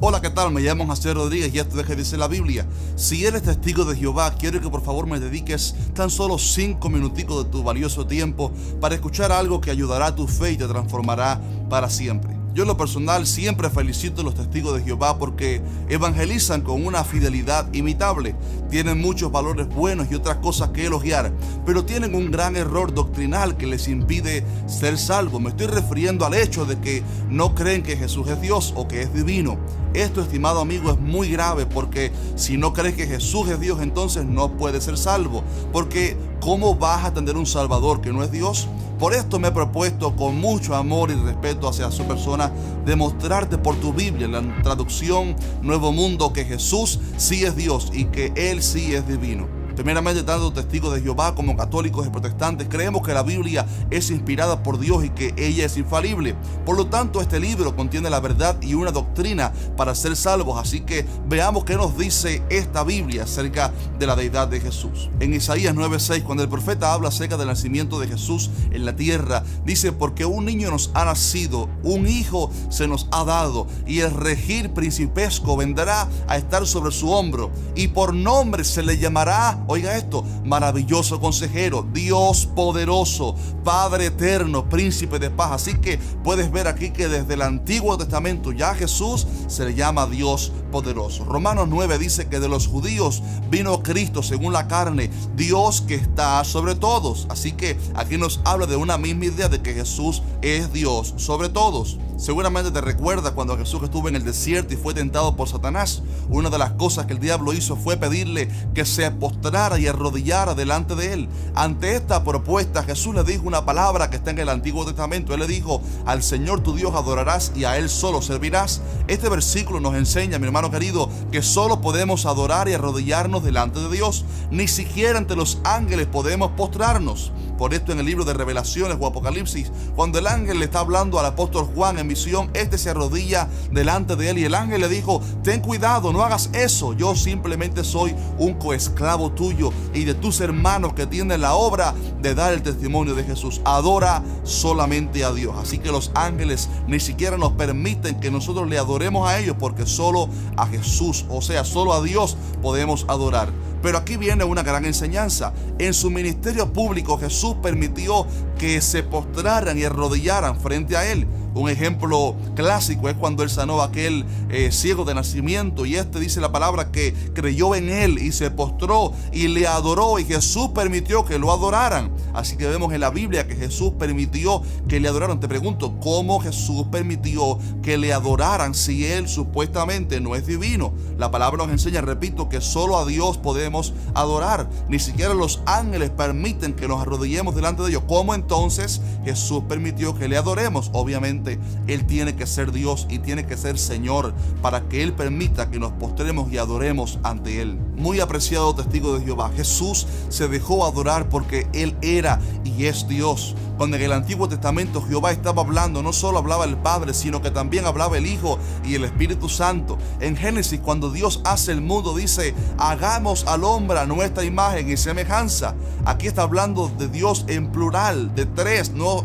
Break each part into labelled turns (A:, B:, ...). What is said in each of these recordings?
A: Hola, ¿qué tal? Me llamo José Rodríguez y esto es que dice la Biblia. Si eres testigo de Jehová, quiero que por favor me dediques tan solo 5 minuticos de tu valioso tiempo para escuchar algo que ayudará a tu fe y te transformará para siempre. Yo en lo personal siempre felicito a los testigos de Jehová porque evangelizan con una fidelidad imitable. Tienen muchos valores buenos y otras cosas que elogiar, pero tienen un gran error doctrinal que les impide ser salvos. Me estoy refiriendo al hecho de que no creen que Jesús es Dios o que es divino. Esto, estimado amigo, es muy grave porque si no crees que Jesús es Dios, entonces no puedes ser salvo. Porque ¿cómo vas a tener un Salvador que no es Dios? Por esto me he propuesto con mucho amor y respeto hacia su persona demostrarte por tu Biblia, en la traducción Nuevo Mundo, que Jesús sí es Dios y que Él sí es divino. Primeramente, tanto testigos de Jehová como católicos y protestantes creemos que la Biblia es inspirada por Dios y que ella es infalible. Por lo tanto, este libro contiene la verdad y una doctrina para ser salvos. Así que veamos qué nos dice esta Biblia acerca de la deidad de Jesús. En Isaías 9:6, cuando el profeta habla acerca del nacimiento de Jesús en la tierra, dice: porque un niño nos ha nacido, un hijo se nos ha dado, y el regir principesco vendrá a estar sobre su hombro, y por nombre se le llamará, oiga esto, maravilloso consejero, Dios poderoso, Padre eterno, príncipe de paz. Así que puedes ver aquí que desde el Antiguo Testamento ya a Jesús se le llama Dios poderoso. Romanos 9 dice que de los judíos vino Cristo según la carne, Dios que está sobre todos. Así que aquí nos habla de una misma idea de que Jesús es Dios sobre todos. Seguramente te recuerdas cuando Jesús estuvo en el desierto y fue tentado por Satanás. Una de las cosas que el diablo hizo fue pedirle que se postrara y arrodillara delante de él. Ante esta propuesta, Jesús le dijo una palabra que está en el Antiguo Testamento. Él le dijo: al Señor tu Dios adorarás y a Él solo servirás. Este versículo nos enseña, mi hermano querido, que solo podemos adorar y arrodillarnos delante de Dios. Ni siquiera ante los ángeles podemos postrarnos. Por esto en el libro de Revelaciones o Apocalipsis, cuando el ángel le está hablando al apóstol Juan en visión, este se arrodilla delante de él y el ángel le dijo: ten cuidado, no hagas eso, yo simplemente soy un coesclavo tuyo y de tus hermanos que tienen la obra de dar el testimonio de Jesús. Adora solamente a Dios. Así que los ángeles ni siquiera nos permiten que nosotros le adoremos a ellos, porque solo a Jesús, o sea, solo a Dios podemos adorar. Pero aquí viene una gran enseñanza. En su ministerio público, Jesús permitió que se postraran y arrodillaran frente a Él. Un ejemplo clásico es cuando Él sanó a aquel ciego de nacimiento, y dice la palabra que creyó en Él y se postró y le adoró, y Jesús permitió que lo adoraran. Así que vemos en la Biblia que Jesús permitió que le adoraran. Te pregunto, ¿cómo Jesús permitió que le adoraran si Él supuestamente no es divino? La palabra nos enseña, repito, que solo a Dios podemos adorar. Ni siquiera los ángeles permiten que nos arrodillemos delante de ellos. ¿Cómo entonces Jesús permitió que le adoremos? Obviamente Él tiene que ser Dios y tiene que ser Señor para que Él permita que nos postremos y adoremos ante Él. Muy apreciado testigo de Jehová, Jesús se dejó adorar porque Él era y es Dios. Cuando en el Antiguo Testamento Jehová estaba hablando, no solo hablaba el Padre, sino que también hablaba el Hijo y el Espíritu Santo. En Génesis, cuando Dios hace el mundo, dice: hagamos al hombre a nuestra imagen y semejanza. Aquí está hablando de Dios en plural, de tres. No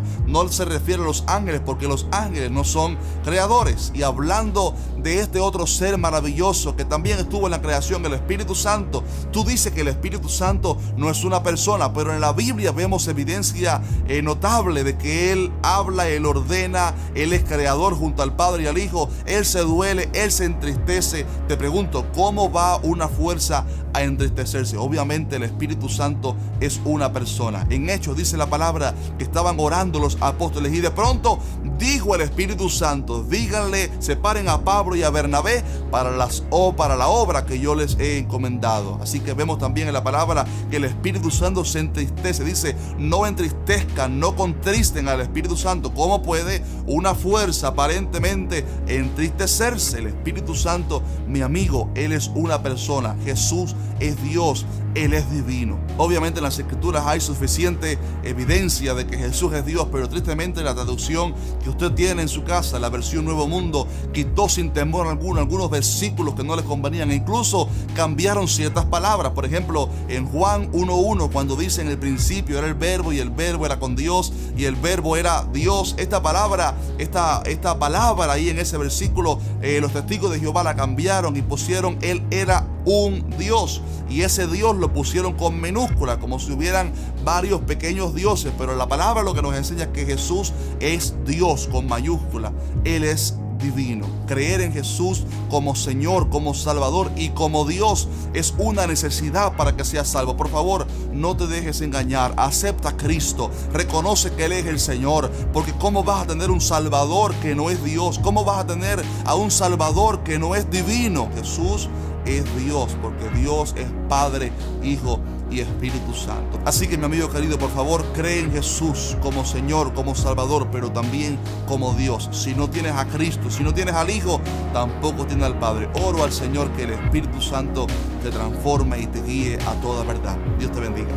A: se refiere a los ángeles, porque los ángeles no son creadores. Y hablando de este otro ser maravilloso que también estuvo en la creación, el Espíritu Santo. Tú dices que el Espíritu Santo no es una persona, pero en la Biblia vemos evidencia notable de que Él habla, Él ordena, Él es creador junto al Padre y al Hijo. Él se duele, Él se entristece. Te pregunto, ¿cómo va una fuerza a entristecerse? Obviamente el Espíritu Santo es una persona. En Hechos dice la palabra que estaban orando los apóstoles y de pronto dijo el Espíritu Santo: díganle, separen a Pablo y a Bernabé para la obra que yo les he encomendado. Así que vemos también en la palabra que el Espíritu Santo se entristece. Dice: no entristezcan, no contristen al Espíritu Santo. ¿Cómo puede una fuerza aparentemente entristecerse? El Espíritu Santo, mi amigo, Él es una persona. Jesús es Dios. Él es divino. Obviamente en las escrituras hay suficiente evidencia de que Jesús es Dios, pero tristemente la traducción que usted tiene en su casa, la versión Nuevo Mundo, quitó sin temor alguno algunos versículos que no le convenían e incluso cambiaron ciertas palabras. Por ejemplo, en Juan 1:1, cuando dice: en el principio era el verbo y el verbo era con Dios y el verbo era Dios, esta palabra ahí en ese versículo, los testigos de Jehová la cambiaron y pusieron: Él era un Dios, y ese Dios lo pusieron con minúscula, como si hubieran varios pequeños dioses, pero la palabra lo que nos enseña es que Jesús es Dios con mayúscula. Él es divino. Creer en Jesús como Señor, como Salvador y como Dios es una necesidad para que seas salvo. Por favor, no te dejes engañar. Acepta a Cristo, reconoce que Él es el Señor, porque ¿cómo vas a tener un Salvador que no es Dios? ¿Cómo vas a tener a un Salvador que no es divino? Jesús es Dios, porque Dios es Padre, Hijo y Espíritu Santo. Así que, mi amigo querido, por favor, cree en Jesús como Señor, como Salvador, pero también como Dios. Si no tienes a Cristo, si no tienes al Hijo, tampoco tienes al Padre. Oro al Señor que el Espíritu Santo te transforme y te guíe a toda verdad. Dios te bendiga.